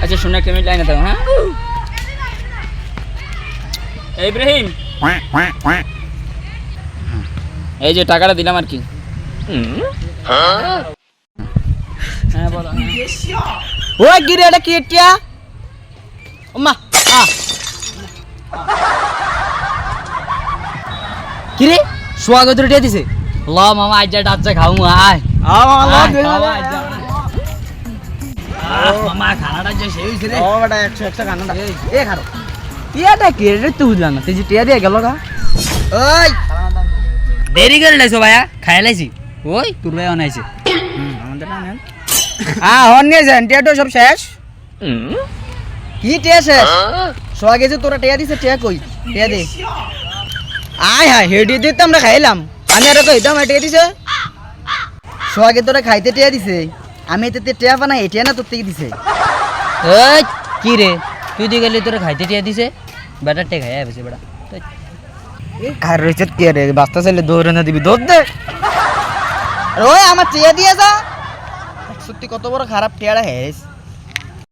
আচ্ছা শুনে একটা মিনিট লাইনে থাকো হ্যাঁ ইব্রাহিম এই যে টাকাটা দিলাম আর কি হ্যাঁ বলো ওই গিরে এটা কি টিয়া ওমা কিরে সোয়াগত টিয়া দিছে ল মামা আজ যা ডাচ্চা খাও আয় মামা খানাটা যে সেই হইছে রে ও বেটা 100 কান্নাটা এ খারো টিয়াটা কি রে তুই বুঝলাম না তুই যে টিয়া দিয়ে গেল গা ওই দেরি করে লাইছো ভাইয়া খাই লাইছি ওই তোর ভাই অনাইছে আমাদের না হন নিয়ে যান টিয়া তো সব শেষ কি টিয়া শেষ সোয়াগে যে তোরা টিয়া দিছে টিয়া কই টিয়া দে আয় হায় হেডি দিতে আমরা খাইলাম আমি আর তো এটা টিয়া দিছে সোয়াগে তোরা খাইতে টিয়া দিছে আমি এতে টিয়া বানাই টিয়া না তোর থেকে দিছে এই কি রে তুই দি গেলি তোরে খাইতে টিয়া দিছে বেটা টে খাইয়া বেশি বেটা খার রয়েছে কে রে বাস্তা চাইলে দৌড়ে না দিবি দৌড় দে ওই আমার টিয়া দিয়ে যা সত্যি কত বড় খারাপ টিয়াটা হ্যাস